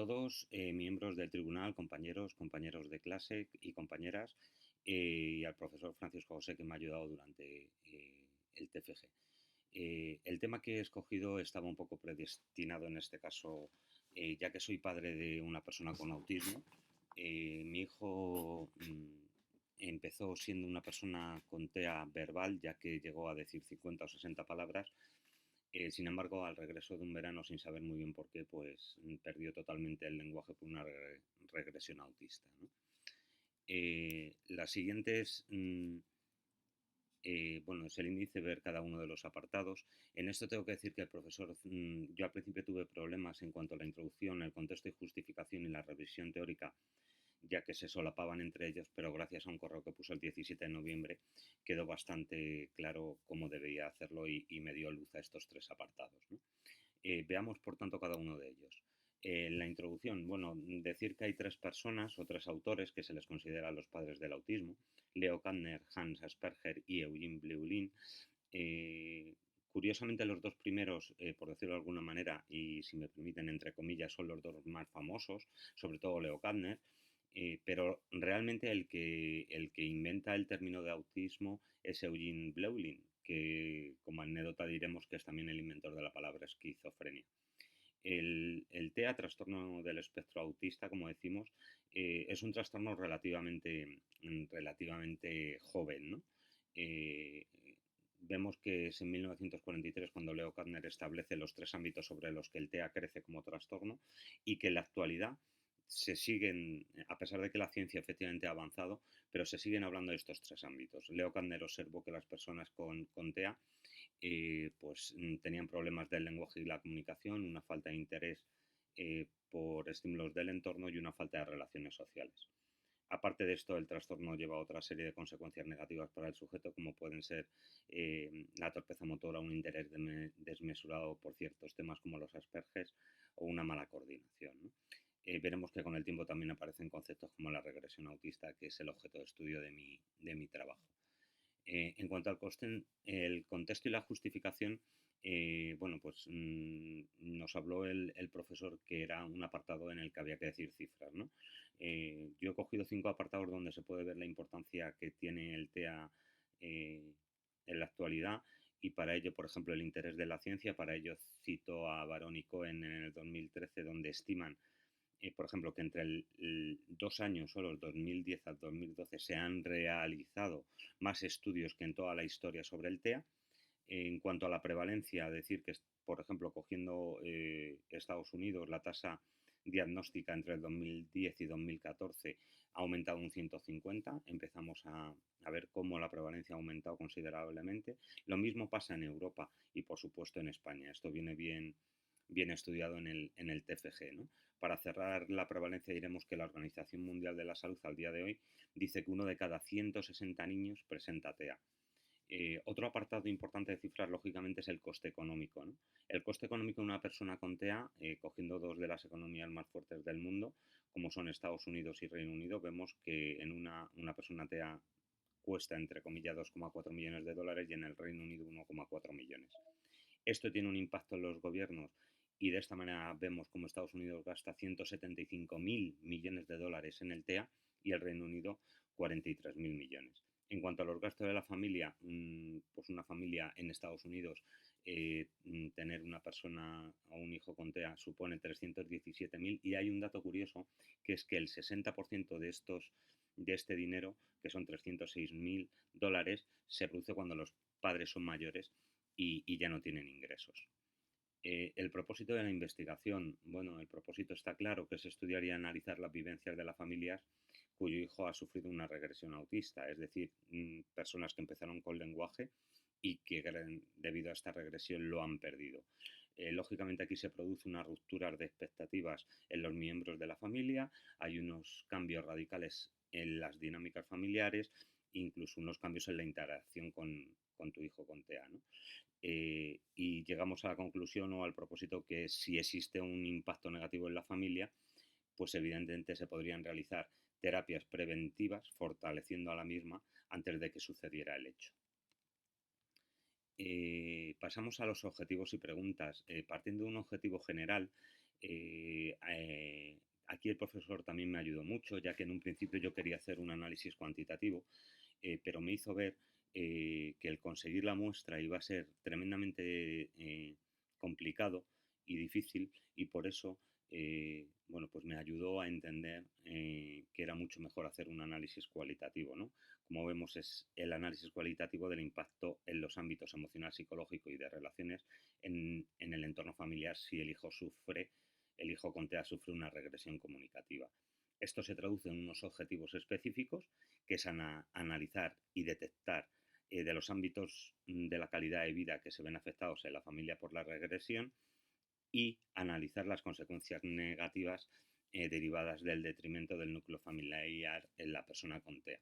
todos, miembros del tribunal, compañeros de clase y compañeras, y al profesor Francisco José que me ha ayudado durante el TFG. El tema que he escogido estaba un poco predestinado en este caso, ya que soy padre de una persona con autismo. Mi hijo empezó siendo una persona con TEA verbal, ya que llegó a decir 50 o 60 palabras. Sin embargo, al regreso de un verano, sin saber muy bien por qué, pues perdió totalmente el lenguaje por una regresión autista, ¿no? Las siguientes, bueno, es el índice, ver cada uno de los apartados. En esto tengo que decir que el profesor, yo al principio tuve problemas en cuanto a la introducción, el contexto y justificación y la revisión teórica, ya que se solapaban entre ellos, pero gracias a un correo que puso el 17 de noviembre quedó bastante claro cómo debía hacerlo y me dio luz a estos tres apartados, ¿no? Veamos, por tanto, cada uno de ellos. La introducción, bueno, decir que hay tres personas o tres autores que se les considera los padres del autismo: Leo Kanner, Hans Asperger y Eugene Bleuling. Eh, Curiosamente, los dos primeros, por decirlo de alguna manera, y si me permiten, entre comillas, son los dos más famosos, sobre todo Leo Kanner, pero realmente el que inventa el término de autismo es Eugene Bleuling, que como anécdota diremos que es también el inventor de la palabra esquizofrenia. El TEA, trastorno del espectro autista, como decimos, es un trastorno relativamente joven, ¿no? Eh, Vemos que es en 1943 cuando Leo Kanner establece los tres ámbitos sobre los que el TEA crece como trastorno, y que en la actualidad se siguen, a pesar de que la ciencia efectivamente ha avanzado, pero se siguen hablando de estos tres ámbitos. Leo Kanner observó que las personas con TEA pues tenían problemas del lenguaje y la comunicación, una falta de interés por estímulos del entorno y una falta de relaciones sociales. Aparte de esto, el trastorno lleva a otra serie de consecuencias negativas para el sujeto, como pueden ser la torpeza motora, un interés desmesurado por ciertos temas como los Aspergers o una mala coordinación, ¿no? Veremos que con el tiempo también aparecen conceptos como la regresión autista, que es el objeto de estudio de mi trabajo. En cuanto al el contexto y la justificación, bueno, pues nos habló el profesor que era un apartado en el que había que decir cifras, ¿no? Yo he cogido 5 apartados donde se puede ver la importancia que tiene el TEA en la actualidad, y para ello, por ejemplo, el interés de la ciencia. Para ello cito a Barón y Cohen en el 2013, donde estiman, por ejemplo, que entre 2 años, solo el 2010 al 2012, se han realizado más estudios que en toda la historia sobre el TEA. En cuanto a la prevalencia, decir que, por ejemplo, cogiendo Estados Unidos, la tasa diagnóstica entre el 2010 y 2014 ha aumentado un 150. Empezamos a ver cómo la prevalencia ha aumentado considerablemente. Lo mismo pasa en Europa y, por supuesto, en España. Esto viene bien estudiado en el TFG, ¿no? Para cerrar la prevalencia, diremos que la Organización Mundial de la Salud al día de hoy dice que uno de cada 160 niños presenta TEA. Otro apartado importante de cifras, lógicamente, es el coste económico, ¿no? El coste económico de una persona con TEA, cogiendo dos de las economías más fuertes del mundo, como son Estados Unidos y Reino Unido, vemos que en una persona TEA cuesta, entre comillas, 2,4 millones de dólares, y en el Reino Unido 1,4 millones. Esto tiene un impacto en los gobiernos, y de esta manera vemos cómo Estados Unidos gasta 175.000 millones de dólares en el TEA y el Reino Unido 43.000 millones. En cuanto a los gastos de la familia, pues una familia en Estados Unidos, tener una persona o un hijo con TEA supone 317.000, y hay un dato curioso, que es que el 60% de este dinero, que son 306.000 dólares, se produce cuando los padres son mayores y ya no tienen ingresos. El propósito de la investigación, bueno, el propósito está claro, que es estudiar y analizar las vivencias de las familias cuyo hijo ha sufrido una regresión autista, es decir, personas que empezaron con lenguaje y que debido a esta regresión lo han perdido. Lógicamente aquí se produce una ruptura de expectativas en los miembros de la familia, hay unos cambios radicales en las dinámicas familiares, incluso unos cambios en la interacción con tu hijo con TEA, ¿no? Y llegamos a la conclusión o al propósito que si existe un impacto negativo en la familia, pues evidentemente se podrían realizar terapias preventivas fortaleciendo a la misma antes de que sucediera el hecho. Pasamos a los objetivos y preguntas. Partiendo de un objetivo general, aquí el profesor también me ayudó mucho, ya que en un principio yo quería hacer un análisis cuantitativo, pero me hizo ver que el conseguir la muestra iba a ser tremendamente complicado y difícil, y por eso bueno, pues me ayudó a entender que era mucho mejor hacer un análisis cualitativo, ¿no? Como vemos, es el análisis cualitativo del impacto en los ámbitos emocional, psicológico y de relaciones en el entorno familiar si el hijo con TEA sufre una regresión comunicativa. Esto se traduce en unos objetivos específicos, que es analizar y detectar de los ámbitos de la calidad de vida que se ven afectados en la familia por la regresión, y analizar las consecuencias negativas derivadas del detrimento del núcleo familiar en la persona con TEA.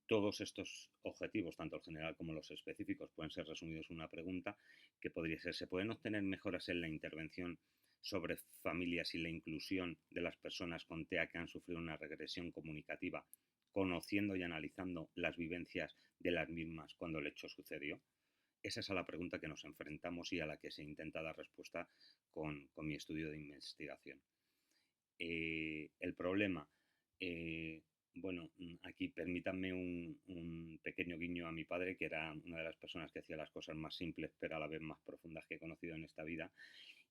Todos estos objetivos, tanto el general como los específicos, pueden ser resumidos en una pregunta que podría ser: ¿se pueden obtener mejoras en la intervención sobre familias y la inclusión de las personas con TEA que han sufrido una regresión comunicativa, conociendo y analizando las vivencias de las mismas cuando el hecho sucedió? Esa es a la pregunta que nos enfrentamos y a la que se intenta dar respuesta con mi estudio de investigación. El problema, bueno, aquí permítanme un pequeño guiño a mi padre, que era una de las personas que hacía las cosas más simples pero a la vez más profundas que he conocido en esta vida,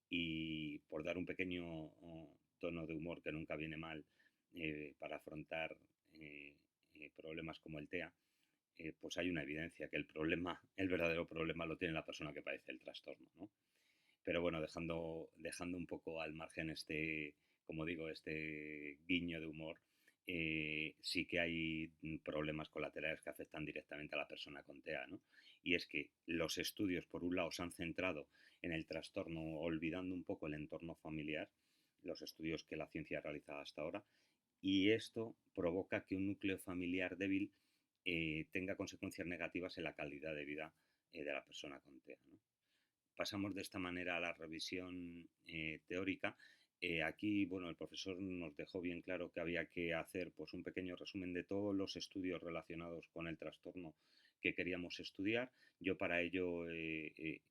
y por dar un pequeño tono de humor que nunca viene mal para afrontar problemas como el TEA, pues hay una evidencia que el verdadero problema lo tiene la persona que padece el trastorno, ¿no? Pero bueno, dejando un poco al margen como digo, este guiño de humor, sí que hay problemas colaterales que afectan directamente a la persona con TEA, ¿no? Y es que los estudios, por un lado, se han centrado en el trastorno, olvidando un poco el entorno familiar, los estudios que la ciencia ha realizado hasta ahora, y esto provoca que un núcleo familiar débil tenga consecuencias negativas en la calidad de vida de la persona con TEA, ¿no? Pasamos de esta manera a la revisión teórica. Aquí, bueno, el profesor nos dejó bien claro que había que hacer pues un pequeño resumen de todos los estudios relacionados con el trastorno que queríamos estudiar. Yo para ello he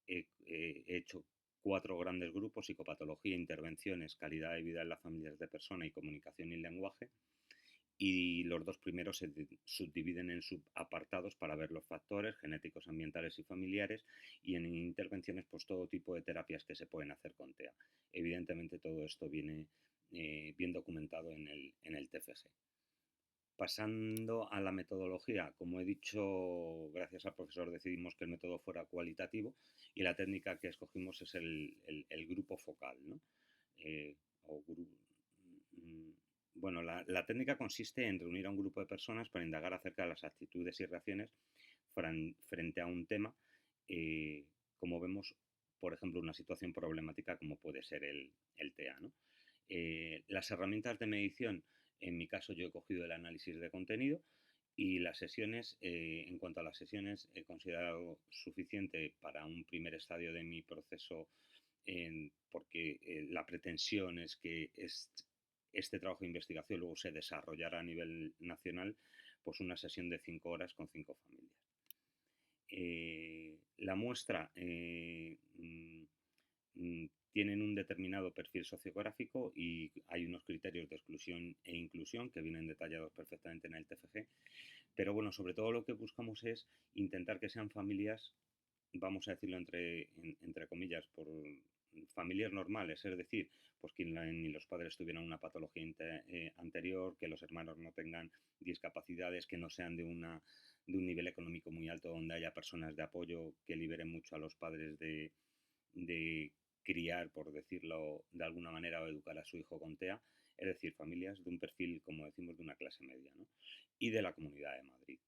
hecho 4 grandes grupos: psicopatología, intervenciones, calidad de vida en las familias de persona y comunicación y lenguaje. Y los dos primeros se subdividen en subapartados para ver los factores genéticos, ambientales y familiares, y en intervenciones pues todo tipo de terapias que se pueden hacer con TEA. Evidentemente todo esto viene bien documentado en el TFG. Pasando a la metodología, como he dicho, gracias al profesor decidimos que el método fuera cualitativo, y la técnica que escogimos es el grupo focal, ¿no? Eh, o bueno, la técnica consiste en reunir a un grupo de personas para indagar acerca de las actitudes y reacciones frente a un tema, como vemos, por ejemplo, una situación problemática como puede ser el TEA, ¿no? Las herramientas de medición, en mi caso yo he cogido el análisis de contenido, y las sesiones, en cuanto a las sesiones, he considerado suficiente para un primer estadio de mi proceso, porque la pretensión es que este trabajo de investigación luego se desarrollara a nivel nacional, pues una sesión de 5 horas con 5 familias. La muestra tienen un determinado perfil sociográfico y hay unos criterios de exclusión e inclusión que vienen detallados perfectamente en el TFG, pero bueno, sobre todo lo que buscamos es intentar que sean familias, vamos a decirlo entre comillas, por familias normales, es decir, pues que ni los padres tuvieran una patología anterior, que los hermanos no tengan discapacidades, que no sean de un nivel económico muy alto, donde haya personas de apoyo que liberen mucho a los padres de criar, por decirlo de alguna manera, o educar a su hijo con TEA, es decir, familias de un perfil, como decimos, de una clase media, ¿no? Y de la Comunidad de Madrid.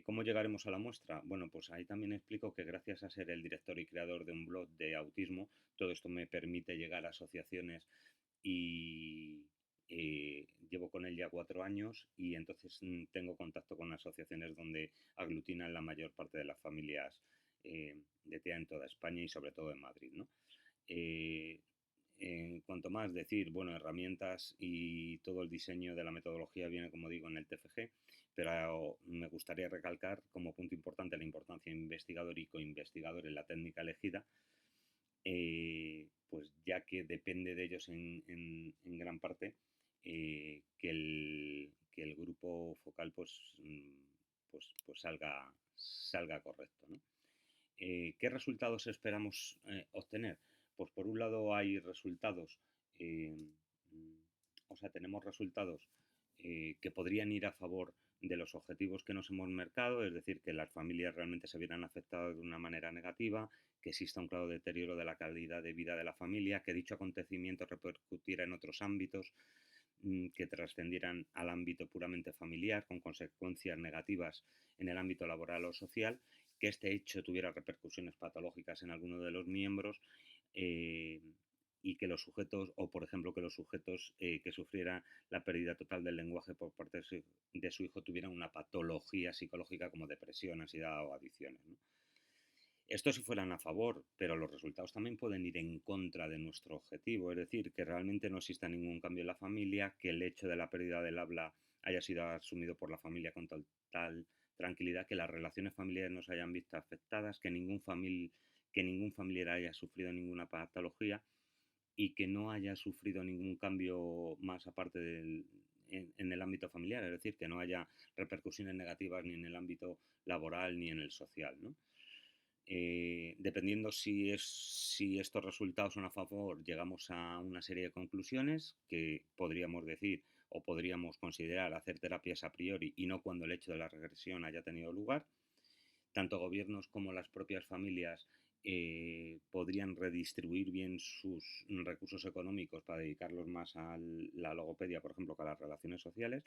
¿Cómo llegaremos a la muestra? Bueno, pues ahí también explico que gracias a ser el director y creador de un blog de autismo, todo esto me permite llegar a asociaciones, y llevo con él ya 4 años, y entonces tengo contacto con asociaciones donde aglutinan la mayor parte de las familias de TEA en toda España y sobre todo en Madrid, ¿no? Eh, en cuanto más decir, bueno, herramientas y todo el diseño de la metodología viene, como digo, en el TFG, pero me gustaría recalcar como punto importante la importancia de investigador y coinvestigador en la técnica elegida, pues ya que depende de ellos en gran parte que el grupo focal pues salga correcto, ¿no? ¿Qué resultados esperamos obtener? Pues por un lado hay resultados, eh, mm, o sea, tenemos resultados que podrían ir a favor de los objetivos que nos hemos marcado, es decir, que las familias realmente se vieran afectadas de una manera negativa, que exista un claro deterioro de la calidad de vida de la familia, que dicho acontecimiento repercutiera en otros ámbitos, que trascendieran al ámbito puramente familiar, con consecuencias negativas en el ámbito laboral o social, que este hecho tuviera repercusiones patológicas en alguno de los miembros eh, y que los sujetos, o por ejemplo que los sujetos que sufrieran la pérdida total del lenguaje por parte de su hijo tuvieran una patología psicológica como depresión, ansiedad o adicciones, ¿no? Esto si fueran a favor, pero los resultados también pueden ir en contra de nuestro objetivo, es decir, que realmente no exista ningún cambio en la familia, que el hecho de la pérdida del habla haya sido asumido por la familia con total tranquilidad, que las relaciones familiares no se hayan visto afectadas, que ningún familiar haya sufrido ninguna patología y que no haya sufrido ningún cambio más aparte en el ámbito familiar, es decir, que no haya repercusiones negativas ni en el ámbito laboral ni en el social, ¿no? Dependiendo si estos resultados son a favor, llegamos a una serie de conclusiones que podríamos decir o podríamos considerar hacer terapias a priori y no cuando el hecho de la regresión haya tenido lugar. Tanto gobiernos como las propias familias podrían redistribuir bien sus recursos económicos para dedicarlos más a la logopedia, por ejemplo, que a las relaciones sociales.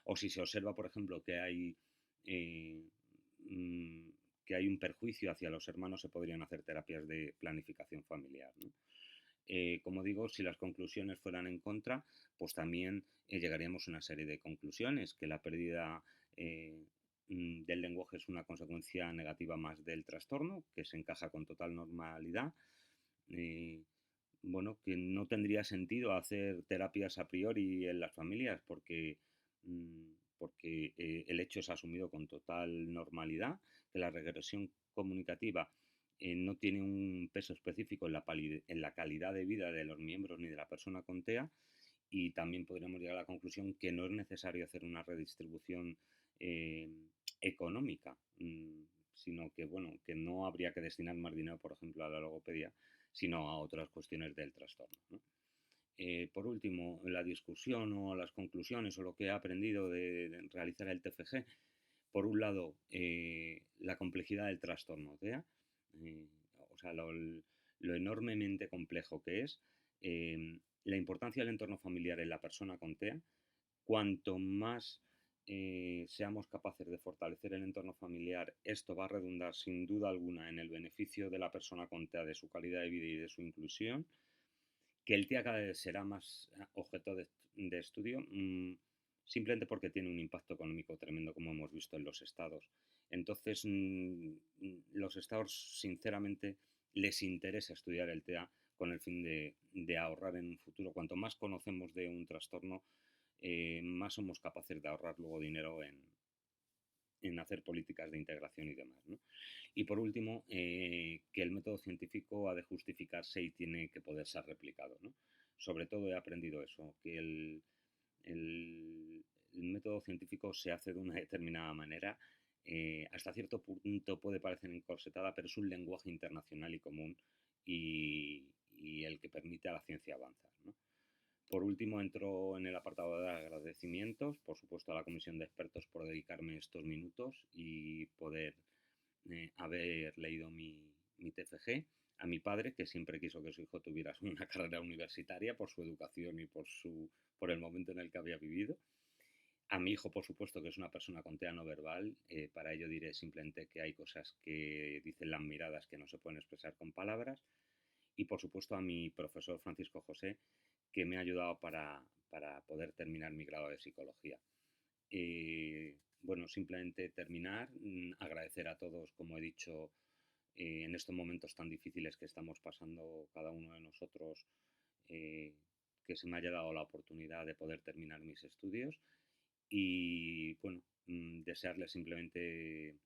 O si se observa, por ejemplo, eh, mm, que hay un perjuicio hacia los hermanos, se podrían hacer terapias de planificación familiar, ¿no? Como digo, si las conclusiones fueran en contra, pues también llegaríamos a una serie de conclusiones, que la pérdida del lenguaje es una consecuencia negativa más del trastorno, que se encaja con total normalidad. eh, bueno, que no tendría sentido hacer terapias a priori en las familias porque el hecho es asumido con total normalidad, que la regresión comunicativa no tiene un peso específico en la calidad de vida de los miembros ni de la persona con TEA, y también podríamos llegar a la conclusión que no es necesario hacer una redistribución eh, económica, sino que, bueno, que no habría que destinar más dinero, por ejemplo, a la logopedia, sino a otras cuestiones del trastorno, ¿no? Por último, la discusión o las conclusiones o lo que he aprendido de realizar el TFG, por un lado, la complejidad del trastorno TEA, eh, o sea, lo enormemente complejo que es, la importancia del entorno familiar en la persona con TEA. Cuanto más seamos capaces de fortalecer el entorno familiar, esto va a redundar sin duda alguna en el beneficio de la persona con TEA, de su calidad de vida y de su inclusión. Que el TEA cada vez será más objeto de estudio, simplemente porque tiene un impacto económico tremendo, como hemos visto en los estados. Entonces, los estados, sinceramente, les interesa estudiar el TEA con el fin de ahorrar en un futuro. Cuanto más conocemos de un trastorno, más somos capaces de ahorrar luego dinero en hacer políticas de integración y demás, ¿no? Y por último, que el método científico ha de justificarse y tiene que poder ser replicado, ¿no? Sobre todo he aprendido eso, que el método científico se hace de una determinada manera, hasta cierto punto puede parecer encorsetada, pero es un lenguaje internacional y común y el que permite a la ciencia avanzar, ¿no? Por último, entro en el apartado de agradecimientos, por supuesto a la comisión de expertos por dedicarme estos minutos y poder haber leído mi TFG, a mi padre, que siempre quiso que su hijo tuviera una carrera universitaria por su educación y por el momento en el que había vivido. A mi hijo, por supuesto, que es una persona con TEA no verbal, para ello diré simplemente que hay cosas que dicen las miradas que no se pueden expresar con palabras. Y por supuesto a mi profesor Francisco José, que me ha ayudado para poder terminar mi grado de psicología. Bueno, simplemente terminar, agradecer a todos, como he dicho, en estos momentos tan difíciles que estamos pasando cada uno de nosotros, eh, que se me haya dado la oportunidad de poder terminar mis estudios y, bueno, desearles simplemente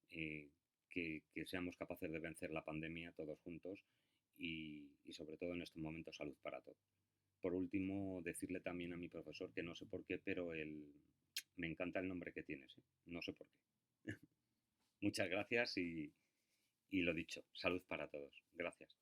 que seamos capaces de vencer la pandemia todos juntos y sobre todo en estos momentos salud para todos. Por último, decirle también a mi profesor que no sé por qué, pero me encanta el nombre que tienes, ¿eh? No sé por qué. Muchas gracias y lo dicho, salud para todos. Gracias.